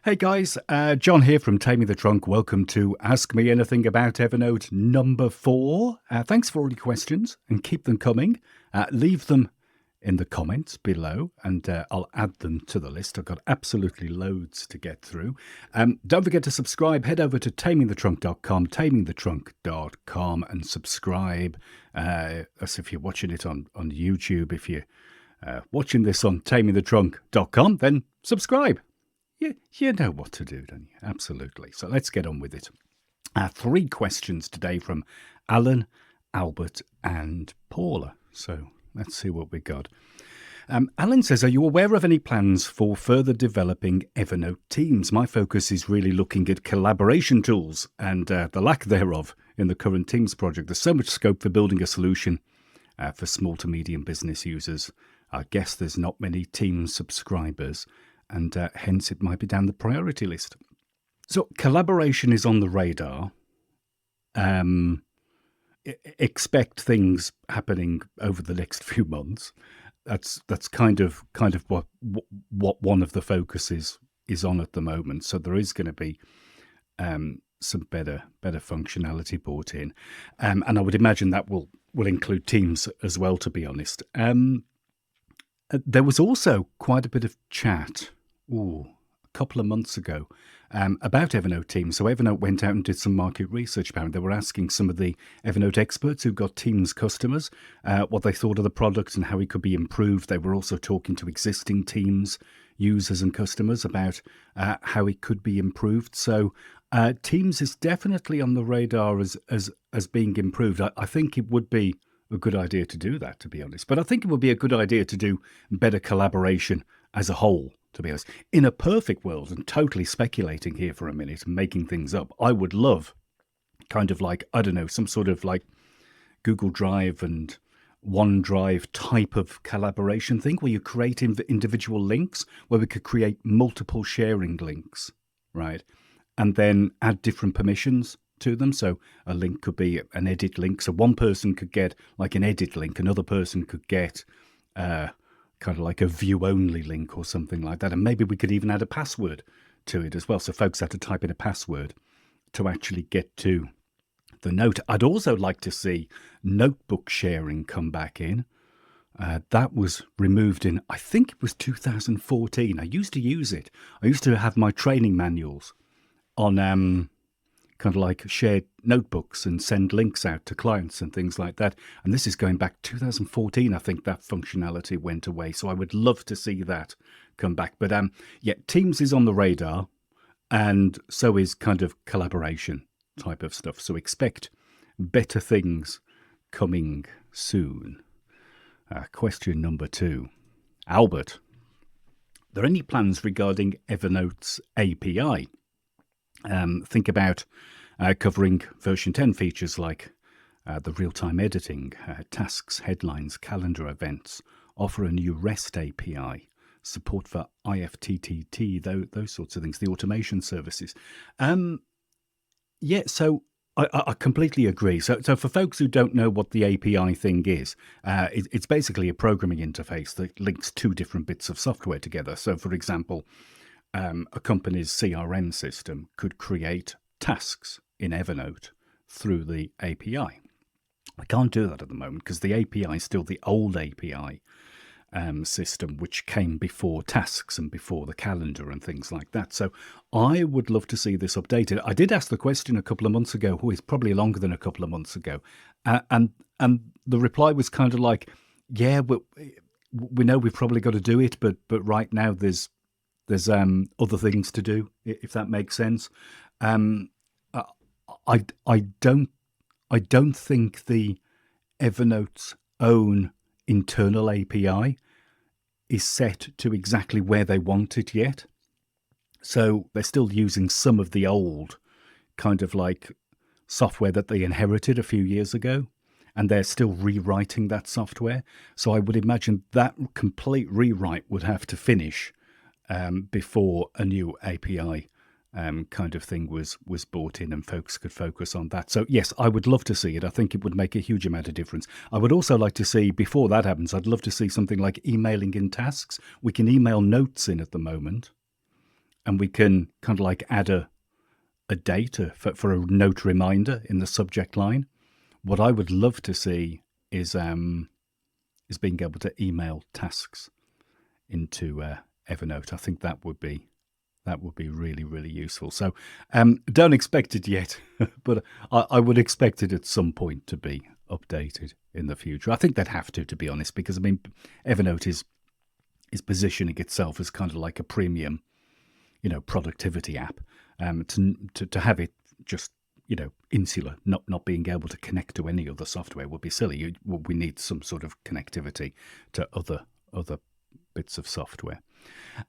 Hey guys, John here from Taming the Trunk. Welcome to Ask Me Anything About Evernote number 4. Thanks for all your questions and keep them coming. Leave them in the comments below and I'll add them to the list. I've got absolutely loads to get through. Don't forget to subscribe. Head over to tamingthetrunk.com, tamingthetrunk.com and subscribe. As if you're watching it on YouTube. If you're watching this on tamingthetrunk.com, then subscribe. You know what to do, don't you? Absolutely. So let's get on with it. 3 questions today from Alan, Albert and Paula. So let's see what we got. Alan says, are you aware of any plans for further developing Evernote teams? My focus is really looking at collaboration tools and the lack thereof in the current Teams project. There's so much scope for building a solution for small to medium business users. I guess there's not many Teams subscribers, and hence it might be down the priority list. So collaboration is on the radar. Expect things happening over the next few months. That's kind of what one of the focuses is on at the moment. So there is going to be some better functionality brought in, and I would imagine that will include Teams as well. To be honest, there was also quite a bit of chat. A couple of months ago about Evernote Teams. So Evernote went out and did some market research. Apparently, they were asking some of the Evernote experts who got Teams customers what they thought of the product and how it could be improved. They were also talking to existing Teams users and customers about how it could be improved. So Teams is definitely on the radar as being improved. I think it would be a good idea to do that, to be honest. But I think it would be a good idea to do better collaboration as a whole. To be honest, in a perfect world, and totally speculating here for a minute and making things up, I would love kind of like, I don't know, some sort of like Google Drive and OneDrive type of collaboration thing where you create individual links, where we could create multiple sharing links, right? And then add different permissions to them. So a link could be an edit link. So one person could get like an edit link, another person could get kind of like a view-only link or something like that. And maybe we could even add a password to it as well. So folks had to type in a password to actually get to the note. I'd also like to see notebook sharing come back in. That was removed in, I think it was 2014. I used to use it. I used to have my training manuals on kind of like shared notebooks and send links out to clients and things like that. And this is going back 2014. I think that functionality went away. So I would love to see that come back. But yeah, Teams is on the radar, and so is kind of collaboration type of stuff. So expect better things coming soon. Question number 2. Albert, are there any plans regarding Evernote's API? Think about covering version 10 features like the real-time editing, tasks, headlines, calendar events, offer a new REST API, support for IFTTT, those sorts of things, the automation services. Yeah, so I completely agree. So for folks who don't know what the API thing is, it's basically a programming interface that links 2 different bits of software together. So, for example, a company's CRM system could create tasks in Evernote through the API. I can't do that at the moment because the API is still the old API system, which came before tasks and before the calendar and things like that. So I would love to see this updated. I did ask the question a couple of months ago, it's probably longer than a couple of months ago, and the reply was kind of like, yeah, we know we've probably got to do it, but right now there's other things to do, if that makes sense. I don't think the Evernote's own internal API is set to exactly where they want it yet. So they're still using some of the old kind of like software that they inherited a few years ago, and they're still rewriting that software. So I would imagine that complete rewrite would have to finish before a new API kind of thing was brought in and folks could focus on that. So yes, I would love to see it. I think it would make a huge amount of difference. I would also like to see, before that happens, I'd love to see something like emailing in tasks. We can email notes in at the moment. and we can kind of like add a date for a note reminder in the subject line. What I would love to see is being able to email tasks into Evernote. I think that would be really, really useful. So don't expect it yet, but I would expect it at some point to be updated in the future. I think they'd have to be honest, because I mean, Evernote is positioning itself as kind of like a premium, productivity app. To have it just insular, not being able to connect to any other software would be silly. We need some sort of connectivity to other bits of software.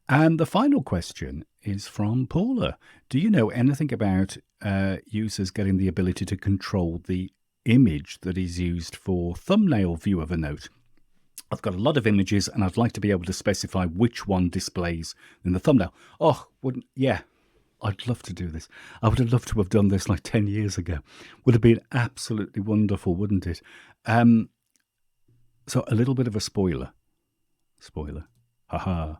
And the final question is from Paula. Do you know anything about users getting the ability to control the image that is used for thumbnail view of a note? I've got a lot of images and I'd like to be able to specify which one displays in the thumbnail. Oh, I'd love to do this. I would have loved to have done this like 10 years ago. Would have been absolutely wonderful, wouldn't it? So a little bit of a spoiler. Haha.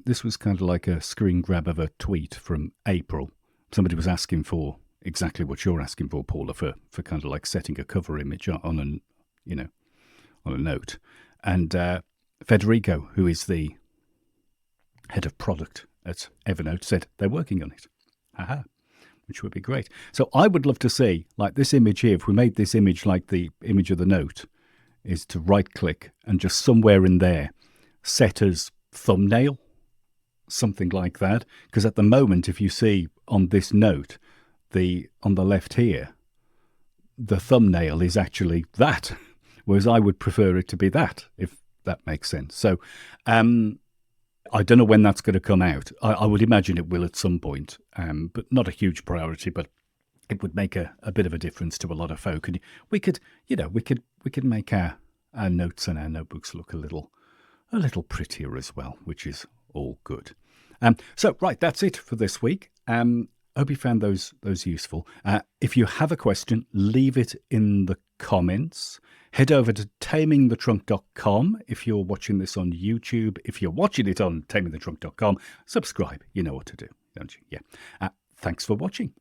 This was kind of like a screen grab of a tweet from April. Somebody was asking for exactly what you're asking for, Paula, for kind of like setting a cover image on a note. And Federico, who is the head of product at Evernote, said they're working on it. Haha. Which would be great. So I would love to see, like this image here, if we made this image like the image of the note, is to right click and just somewhere in there set as thumbnail, something like that. Because at the moment, if you see on this note, on the left here, the thumbnail is actually that, whereas I would prefer it to be that, if that makes sense. So I don't know when that's going to come out. I would imagine it will at some point, but not a huge priority, but it would make a bit of a difference to a lot of folk. And we could make our notes and our notebooks look a little prettier as well, which is all good. So right, that's it for this week. Hope you found those useful. If you have a question, leave it in the comments. Head over to tamingthetrunk.com if you're watching this on YouTube. If you're watching it on tamingthetrunk.com, subscribe. You know what to do, don't you? Yeah. Thanks for watching.